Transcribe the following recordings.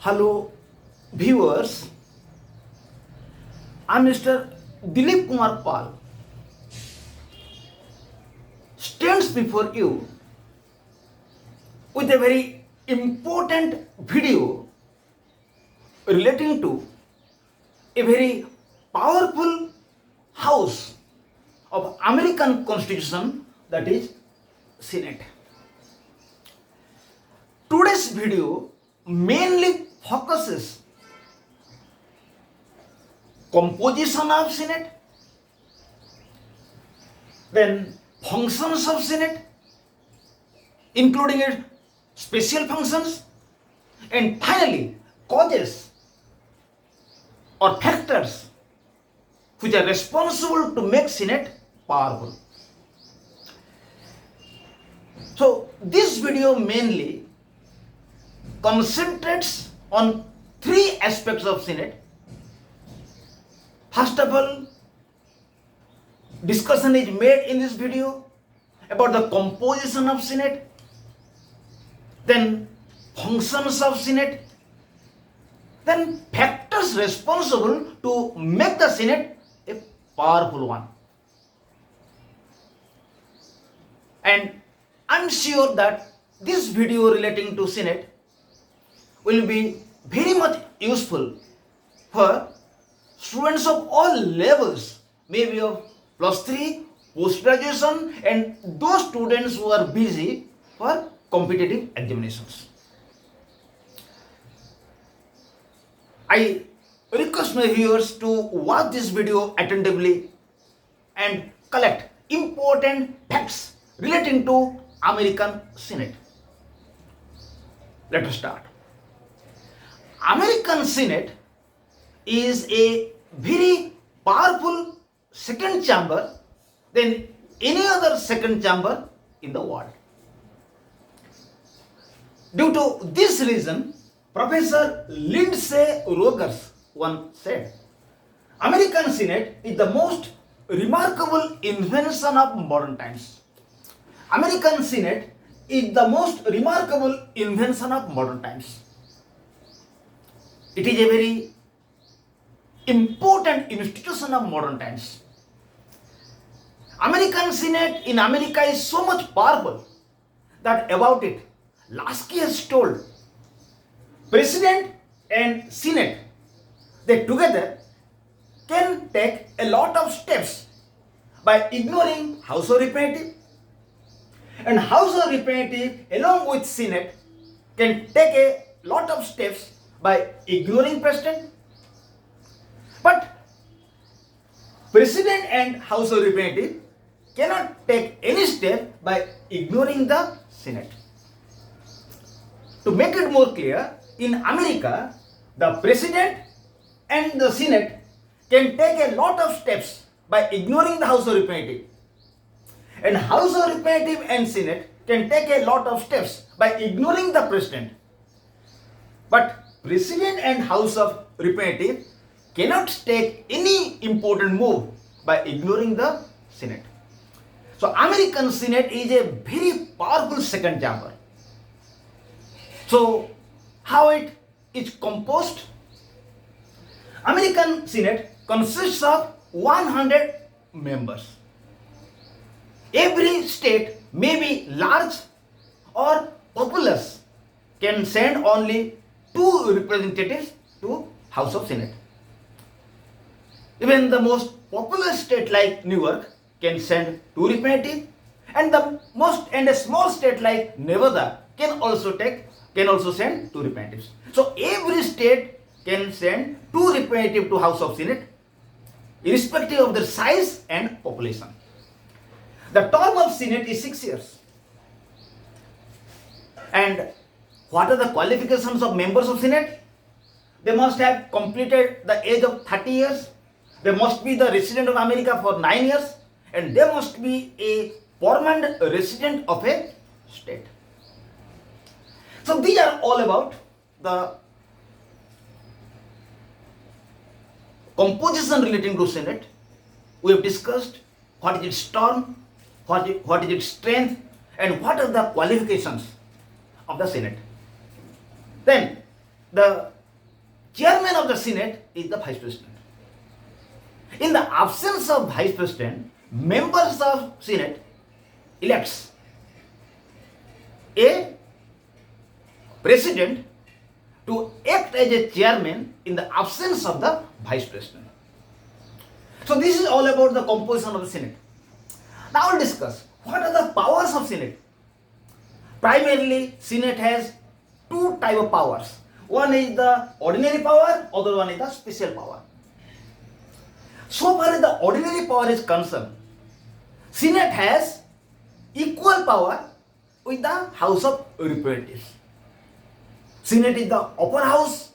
Hello, viewers. I'm Mr. Dilip Kumar Pal. Stands before you with a very important video relating to a very powerful house of American Constitution, that is Senate. Today's video mainly focuses composition of Senate, then functions of Senate, including its special functions, and finally causes or factors which are responsible to make Senate powerful. So this video mainly concentrates on three aspects of Senate. First of all, discussion is made in this video about the composition of Senate, then functions of Senate, then factors responsible to make the Senate a powerful one. And I'm sure that this video relating to Senate will be very much useful for students of all levels, maybe of +3, post-graduation, and those students who are busy for competitive examinations. I request my viewers to watch this video attentively and collect important facts relating to American Senate. Let us start. American Senate is a very powerful second chamber than any other second chamber in the world. Due to this reason, Professor Lindsay Rogers once said, American Senate is the most remarkable invention of modern times. American Senate is the most remarkable invention of modern times. It is a very important institution of modern times. American Senate in America is so much powerful that about it, Lasky has told President and Senate, they together can take a lot of steps by ignoring House of Representatives, and House of Representatives along with Senate can take a lot of steps by ignoring President. But President and House of Representatives cannot take any step by ignoring the Senate. To make it more clear, in America, the President and the Senate can take a lot of steps by ignoring the House of Representatives. And House of Representatives and Senate can take a lot of steps by ignoring the President. But President and House of Representatives cannot take any important move by ignoring the Senate. So American Senate is a very powerful second chamber. So how it is composed? American Senate consists of 100 members. Every state may be large or populous, can send only 2 representatives to House of Senate. Even the most populous state like New York can send 2 representatives, and a small state like Nevada can also send 2 representatives. So every state can send 2 representatives to House of Senate, irrespective of their size and population. The term of Senate is 6 years. And what are the qualifications of members of Senate? They must have completed the age of 30 years. They must be the resident of America for 9 years. And they must be a permanent resident of a state. So these are all about the composition relating to Senate. We have discussed what is its term, what is its strength, and what are the qualifications of the Senate. Then the chairman of the Senate is the Vice President. In the absence of Vice President, members of Senate elects a President to act as a chairman in the absence of the Vice President. So this is all about the composition of the Senate. Now we'll discuss what are the powers of Senate. Primarily, Senate has two types of powers. One is the ordinary power, other one is the special power. So far as the ordinary power is concerned, Senate has equal power with the House of Representatives. Senate is the upper house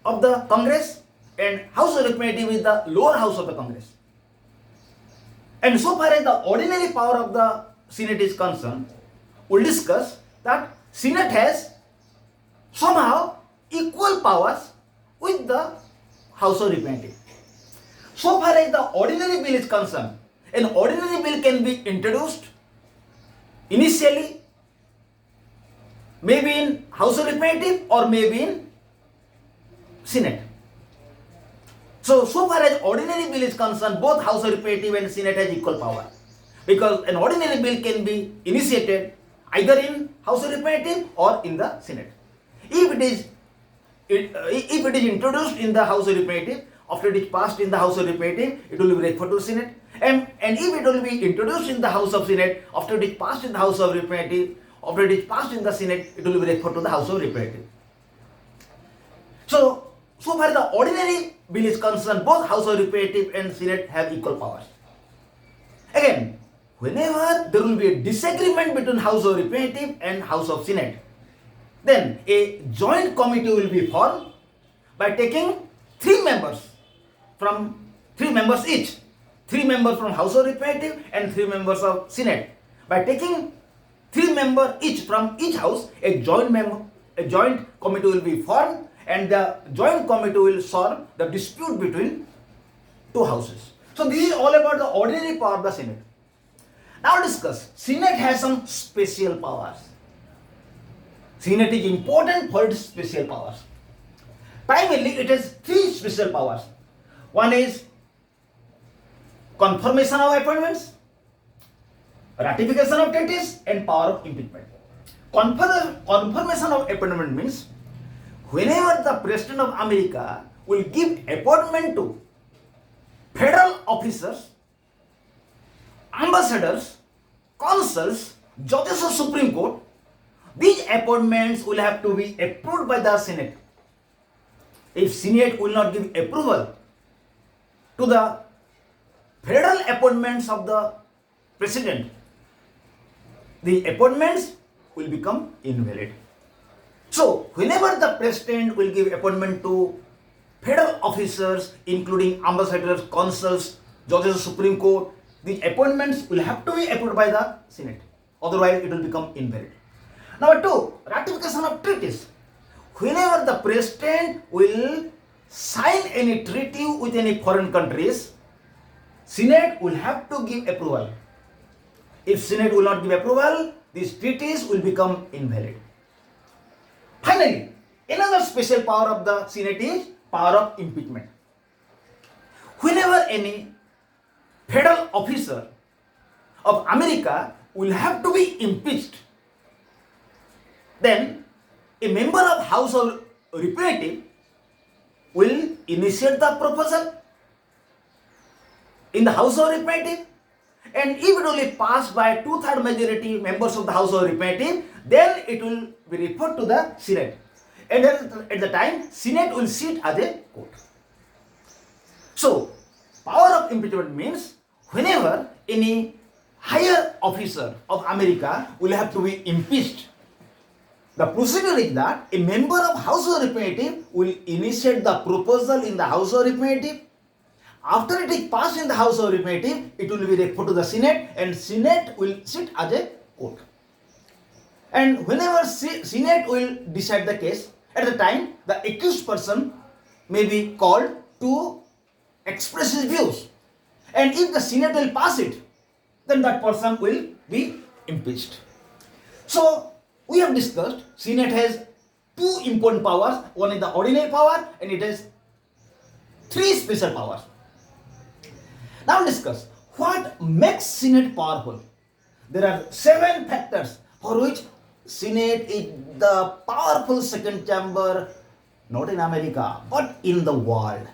of the Congress and House of Representatives is the lower house of the Congress. And so far as the ordinary power of the Senate is concerned, we'll discuss that Senate has somehow equal powers with the House of Representatives. So far as the ordinary bill is concerned, an ordinary bill can be introduced initially, maybe in House of Representatives or maybe in Senate. So far as ordinary bill is concerned, both House of Representatives and Senate has equal power. Because an ordinary bill can be initiated either in House of Representatives or in the Senate. If it is introduced in the House of Representatives, after it is passed in the House of Representatives, it will be referred to Senate. And if it will be introduced in the House of Senate, after it is passed in the House of Representatives, after it is passed in the Senate, it will be referred to the House of Representatives. So far the ordinary bill is concerned, both House of Representatives and Senate have equal powers. Again, whenever there will be a disagreement between House of Representatives and House of Senate, then a joint committee will be formed by taking three members each, 3 members from House of Representatives and 3 members of Senate. By taking 3 members each from each house, a joint committee will be formed, and the joint committee will solve the dispute between two houses. So this is all about the ordinary power of the Senate. Now discuss, Senate has some special powers. Senate is important for its special powers. Primarily, it has 3 special powers. One is confirmation of appointments, ratification of treaties, and power of impeachment. Confirmation of appointment means whenever the President of America will give appointment to federal officers, ambassadors, consuls, judges of Supreme Court, these appointments will have to be approved by the Senate. If Senate will not give approval to the federal appointments of the President, the appointments will become invalid. So, whenever the President will give appointment to federal officers, including ambassadors, consuls, judges of Supreme Court, the appointments will have to be approved by the Senate. Otherwise, it will become invalid. Number 2, ratification of treaties. Whenever the President will sign any treaty with any foreign countries, Senate will have to give approval. If Senate will not give approval, these treaties will become invalid. Finally, another special power of the Senate is power of impeachment. Whenever any federal officer of America will have to be impeached, then a member of House of Representatives will initiate the proposal in the House of Representatives, and if it will be passed by 2/3 majority members of the House of Representatives, then it will be referred to the Senate. And at the time, Senate will sit as a court. So, power of impeachment means whenever any higher officer of America will have to be impeached, the procedure is that a member of House of Representatives will initiate the proposal in the House of Representatives. After it is passed in the House of Representatives, it will be referred to the Senate, and Senate will sit as a court. And whenever Senate will decide the case, at the time the accused person may be called to express his views. And if the Senate will pass it, then that person will be impeached. So, we have discussed Senate has two important powers. One is the ordinary power and it has three special powers. Now discuss what makes Senate powerful. There are 7 factors for which Senate is the powerful second chamber, not in America, but in the world.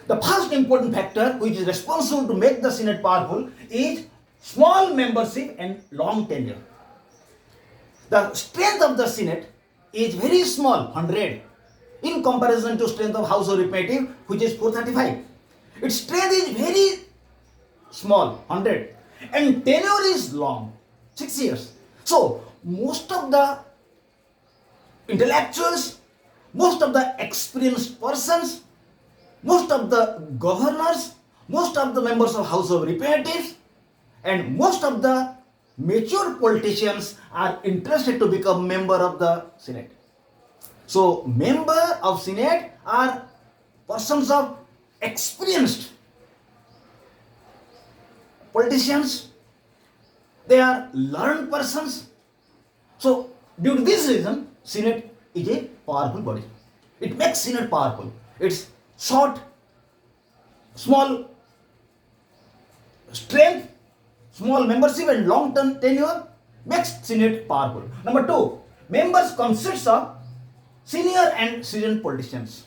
The first important factor which is responsible to make the Senate powerful is small membership and long tenure. The strength of the Senate is very small, 100, in comparison to strength of House of Representatives, which is 435. Its strength is very small, 100, and tenure is long, 6 years. So most of the intellectuals, most of the experienced persons, most of the governors, most of the members of House of Representatives, and most of the mature politicians are interested to become member of the Senate. So member of Senate are persons of experienced politicians. They are learned persons. So due to this reason, Senate is a powerful body. It makes Senate powerful. It's short, small strength, small membership and long-term tenure makes Senate powerful. Number 2, members consists of senior and seasoned politicians.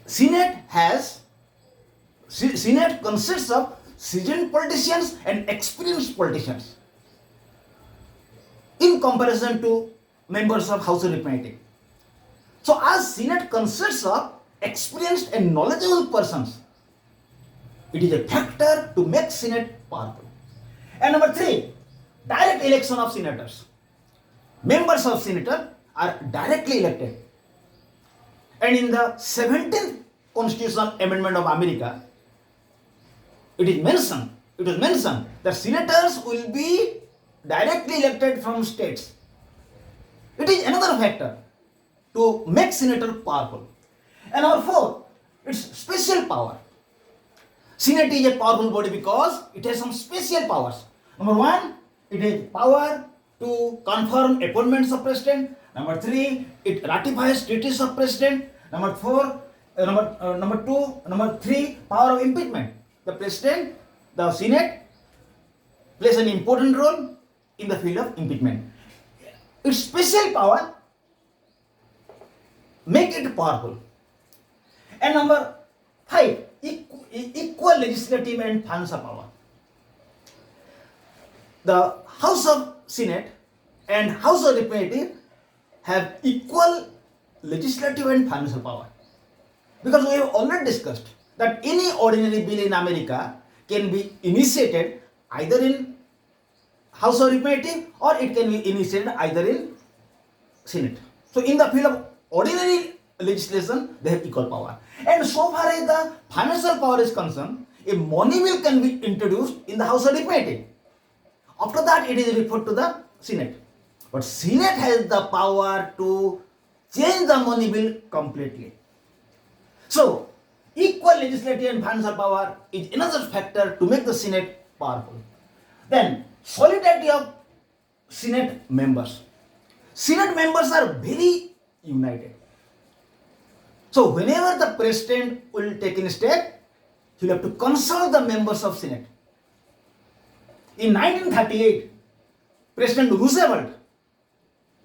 Senate consists of seasoned politicians and experienced politicians in comparison to members of House of Representatives. So as Senate consists of experienced and knowledgeable persons, it is a factor to make Senate powerful. And number 3, direct election of senators. Members of Senate are directly elected. And in the 17th Constitutional Amendment of America, it was mentioned that senators will be directly elected from states. It is another factor to make senator powerful. And number 4, its special power. Senate is a powerful body because it has some special powers. Number 1, it has power to confirm appointments of president. Number 3, it ratifies treaties of president. Number 3, power of impeachment. The president, the Senate plays an important role in the field of impeachment. Its special power make it powerful. And number 5, equal legislative and financial power. The House of Senate and House of Representatives have equal legislative and financial power. Because we have already discussed that any ordinary bill in America can be initiated either in House of Representatives or it can be initiated either in Senate. So in the field of ordinary legislation, they have equal power. And so far as the financial power is concerned, a money bill can be introduced in the House of Representatives. After that, it is referred to the Senate. But Senate has the power to change the money bill completely. So, equal legislative and financial power is another factor to make the Senate powerful. Then, solidarity of Senate members. Senate members are very united. So, whenever the president will take a step, he will have to consult the members of Senate. In 1938, President Roosevelt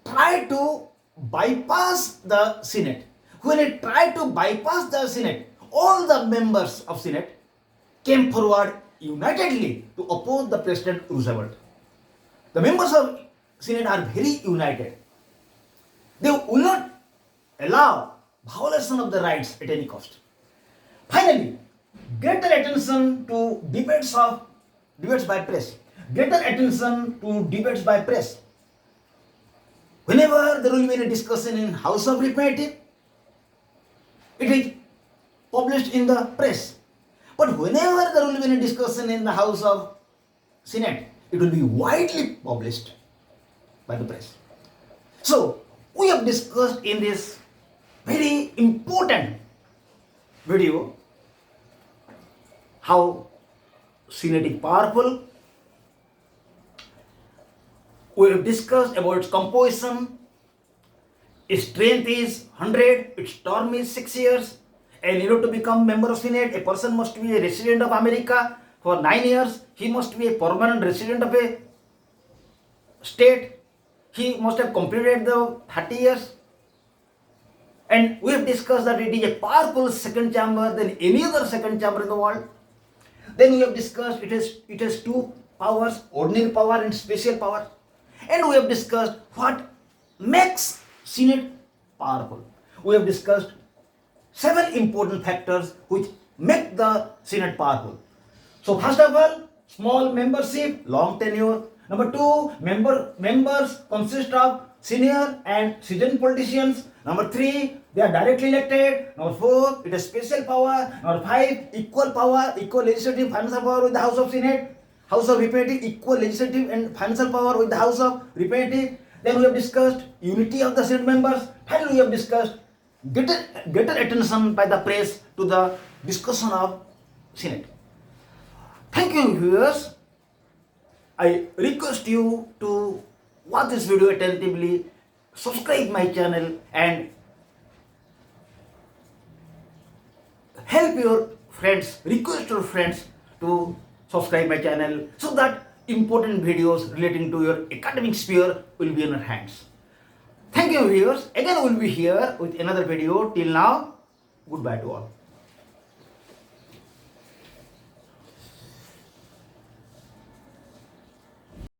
tried to bypass the Senate. When he tried to bypass the Senate, all the members of Senate came forward unitedly to oppose the President Roosevelt. The members of Senate are very united. They will not allow violation of the rights at any cost. Finally, greater attention to debates by press. Greater attention to debates by press. Whenever there will be a discussion in House of Representatives, it is published in the press. But whenever there will be a discussion in the House of Senate, it will be widely published by the press. So, we have discussed in this very important video how Senate is powerful. We have discussed about its composition, its strength is 100, its term is 6 years. And in order to become member of Senate, a person must be a resident of America for 9 years. He must be a permanent resident of a state. He must have completed the 30 years. And we have discussed that it is a powerful second chamber than any other second chamber in the world. Then we have discussed it has two powers, ordinary power and special power. And we have discussed what makes Senate powerful. We have discussed 7 important factors which make the Senate powerful. So first of all, small membership, long tenure. Number 2, members consist of senior and seasoned politicians. Number 3, they are directly elected. Number 4, it has special power. Number 5, equal power, equal legislative financial power with the House of Senate. House of Representative, equal legislative and financial power with the House of Representative. Then we have discussed unity of the Senate members. Finally, we have discussed greater attention by the press to the discussion of Senate. Thank you, viewers. I request you to watch this video attentively, subscribe my channel and help your friends, request your friends to subscribe my channel so that important videos relating to your academic sphere will be in your hands. Thank you, viewers. Again, we will be here with another video. Till now, goodbye to all.